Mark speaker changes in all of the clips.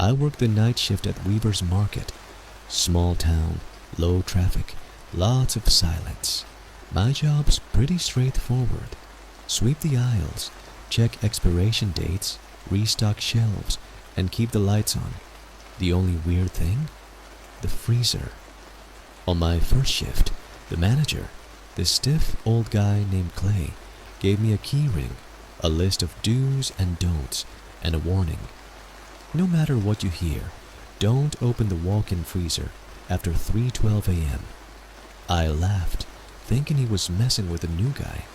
Speaker 1: I worked the night shift at Weaver's Market. Small town, low traffic, lots of silence. My job's pretty straightforward. Sweep the aisles, check expiration dates, restock shelves, and keep the lights on. The only weird thing? The freezer. On my first shift, the manager, this stiff old guy named Clay, gave me a key ring, a list of do's and don'ts, and a warning. No matter what you hear, don't open the walk-in freezer after 3:12 a.m. I laughed, thinking he was messing with the new guy.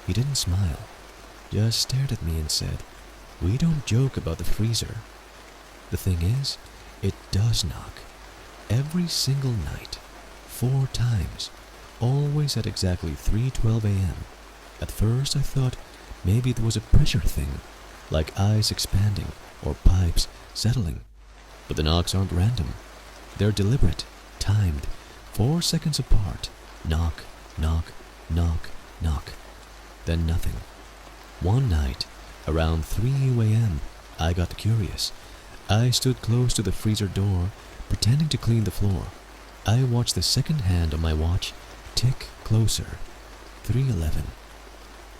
Speaker 1: He didn't smile, just stared at me and said, "We don't joke about the freezer." The thing is, it does knock. Every single night, 4 times, always at exactly 3:12 a.m. At first I thought maybe it was a pressure thing, like ice expanding or pipes settling. But the knocks aren't random. They're deliberate, timed, 4 seconds apart. Knock, knock, knock, knock. Then nothing. One night, around 3 a.m., I got curious. I stood close to the freezer door, pretending to clean the floor. I watched the second hand on my watch tick closer. 3:11,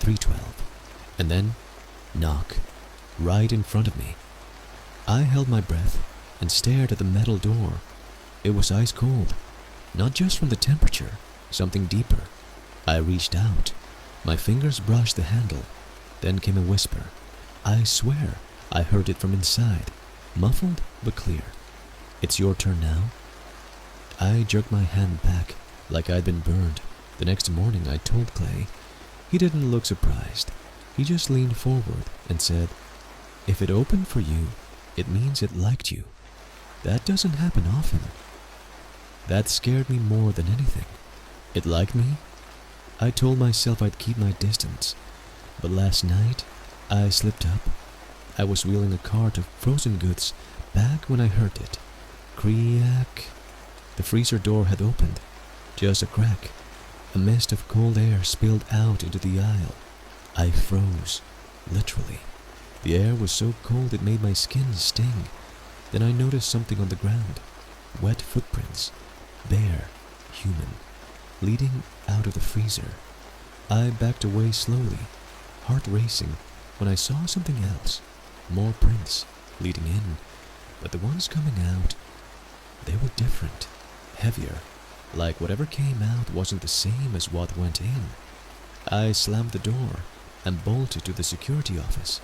Speaker 1: 3:12, and then knock, right in front of me. I held my breath and stared at the metal door. It was ice cold, not just from the temperature, something deeper. I reached out. My fingers brushed the handle. Then came a whisper. I swear I heard it from inside, muffled but clear. "It's your turn now." I jerked my hand back like I'd been burned. The next morning I told Clay. He didn't look surprised. He just leaned forward and said, "If it opened for you, it means it liked you. That doesn't happen often." That scared me more than anything. It liked me? I told myself I'd keep my distance. But last night, I slipped up. I was wheeling a cart of frozen goods back when I heard it. Creak. The freezer door had opened. Just a crack. A mist of cold air spilled out into the aisle. I froze, literally. The air was so cold it made my skin sting. Then I noticed something on the ground. Wet footprints. Bare, human, leading out of the freezer. I backed away slowly, heart racing, when I saw something else. More prints, leading in, but the ones coming out, they were different, heavier, like whatever came out wasn't the same as what went in. I slammed the door and bolted to the security office,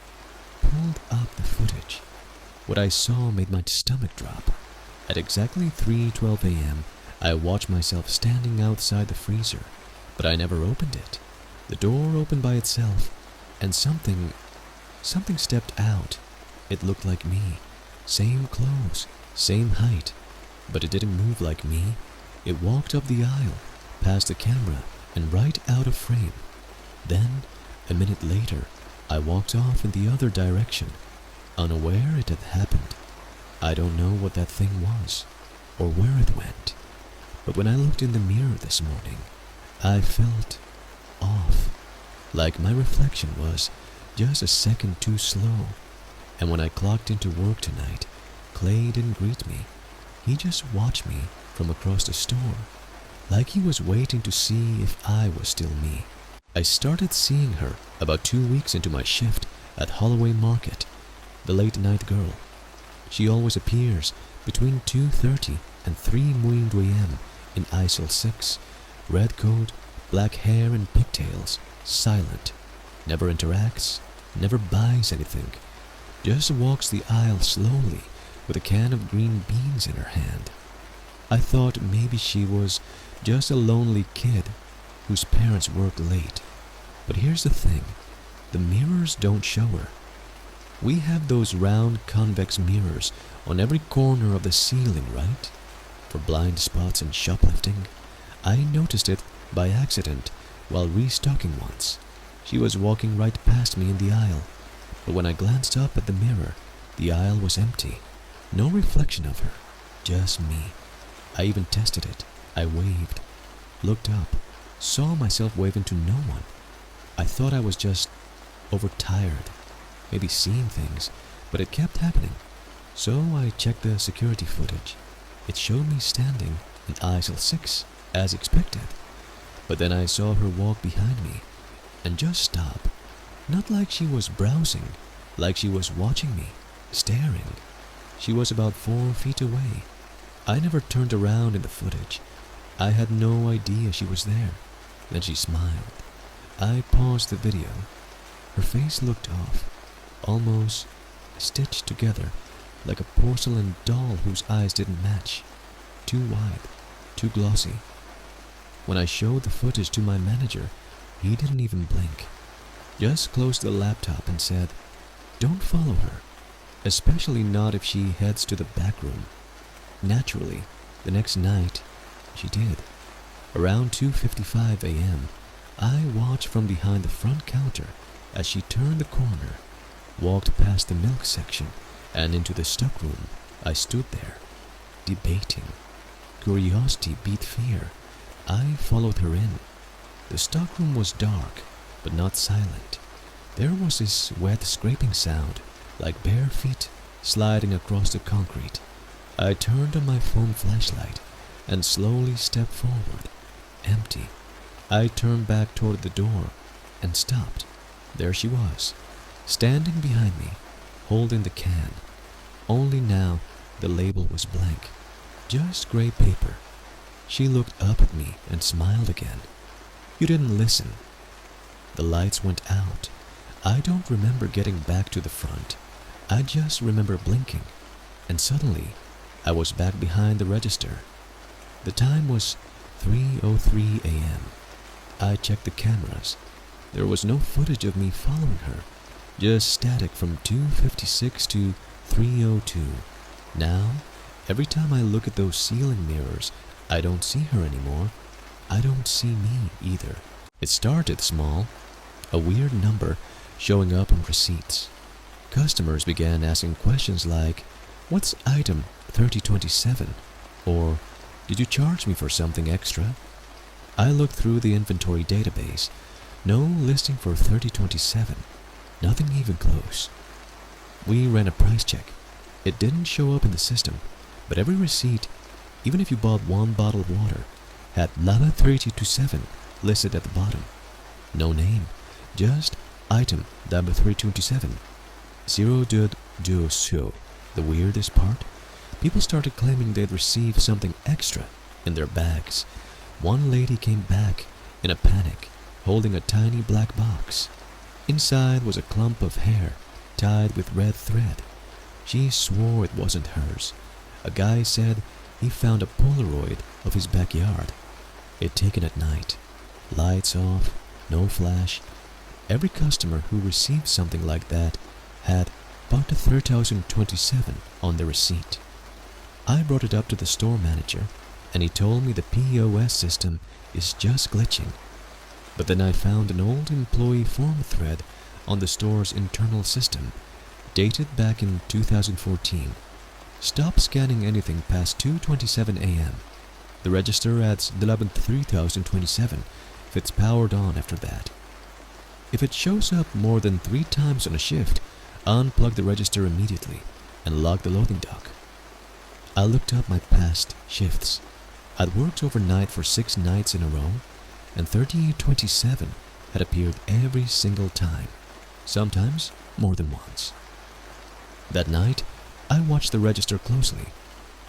Speaker 1: pulled up the footage. What I saw made my stomach drop. At exactly 3:12 a.m., I watched myself standing outside the freezer, but I never opened it. The door opened by itself, and something stepped out. It looked like me. Same clothes, same height, but it didn't move like me. It walked up the aisle, past the camera, and right out of frame. Then, a minute later, I walked off in the other direction, unaware it had happened. I don't know what that thing was, or where it went. But when I looked in the mirror this morning, I felt off, like my reflection was just a second too slow. And when I clocked into work tonight, Clay didn't greet me. He just watched me from across the store, like he was waiting to see if I was still me. I started seeing her about 2 weeks into my shift at Holloway Market, the late-night girl. She always appears between 2:30 and 3 a.m. in aisle 6, red coat, black hair and pigtails, silent, never interacts, never buys anything, just walks the aisle slowly with a can of green beans in her hand. I thought maybe she was just a lonely kid whose parents worked late. But here's the thing, the mirrors don't show her. We have those round convex mirrors on every corner of the ceiling, right? For blind spots and shoplifting. I noticed it by accident while restocking once. She was walking right past me in the aisle, but when I glanced up at the mirror, the aisle was empty. No reflection of her, just me. I even tested it. I waved, looked up, saw myself waving to no one. I thought I was just overtired, maybe seeing things, but it kept happening. So I checked the security footage. It showed me standing in aisle 6 as expected. But then I saw her walk behind me and just stop. Not like she was browsing, like she was watching me, staring. She was about 4 feet away. I never turned around in the footage. I had no idea she was there. Then she smiled. I paused the video. Her face looked off, almost stitched together, like a porcelain doll whose eyes didn't match. Too wide, too glossy. When I showed the footage to my manager, he didn't even blink. Just closed the laptop and said, "Don't follow her, especially not if she heads to the back room." Naturally, the next night, she did. Around 2:55 a.m., I watched from behind the front counter as she turned the corner, walked past the milk section, and into the stockroom. I stood there, debating. Curiosity beat fear. I followed her in. The stockroom was dark, but not silent. There was this wet scraping sound, like bare feet sliding across the concrete. I turned on my phone flashlight and slowly stepped forward. Empty. I turned back toward the door and stopped. There she was, standing behind me, holding the can. Only now the label was blank, just gray paper. She looked up at me and smiled again. "You didn't listen." The lights went out. I don't remember getting back to the front. I just remember blinking, and suddenly I was back behind the register. The time was 3:03 a.m. I checked the cameras. There was no footage of me following her, just static from 2:56 to 3:02. Now, every time I look at those ceiling mirrors, I don't see her anymore. I don't see me either. It started small, a weird number showing up on receipts. Customers began asking questions like, "What's item 3027?" or "Did you charge me for something extra?" I looked through the inventory database. No listing for 3027. Nothing even close. We ran a price check. It didn't show up in the system, but every receipt, even if you bought 1 bottle of water, had Lava 3027 listed at the bottom. No name, just item number 327. 0.2. The weirdest part? People started claiming they'd received something extra in their bags. One lady came back in a panic, holding a tiny black box. Inside was a clump of hair tied with red thread. She swore it wasn't hers. A guy said he found a Polaroid of his backyard. It taken at night. Lights off, no flash. Every customer who received something like that had about 3027 on the receipt. I brought it up to the store manager, and he told me the POS system is just glitching. But then I found an old employee forum thread on the store's internal system, dated back in 2014. Stop scanning anything past 2:27 a.m. The register adds 3027 if it's powered on after that. If it shows up more than 3 times on a shift, unplug the register immediately and lock the loading dock. I looked up my past shifts. I'd worked overnight for 6 nights in a row, and 3827 had appeared every single time, sometimes more than once. That night, I watched the register closely.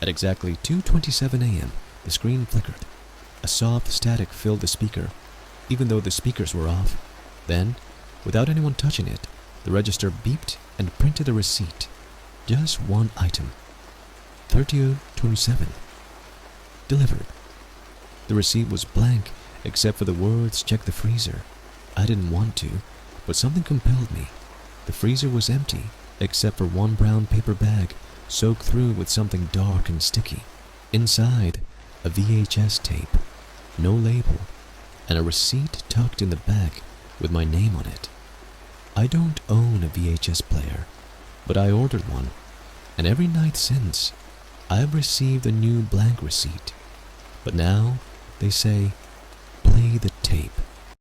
Speaker 1: At exactly 2:27 a.m., the screen flickered. A soft static filled the speaker, even though the speakers were off. Then, without anyone touching it, the register beeped and printed a receipt. Just one item. 3027. Delivered. The receipt was blank except for the words "check the freezer." I didn't want to, but something compelled me. The freezer was empty except for one brown paper bag soaked through with something dark and sticky. Inside, a VHS tape, no label, and a receipt tucked in the back with my name on it. I don't own a VHS player, but I ordered one, and every night since, I've received a new blank receipt. But now, they say, play the tape.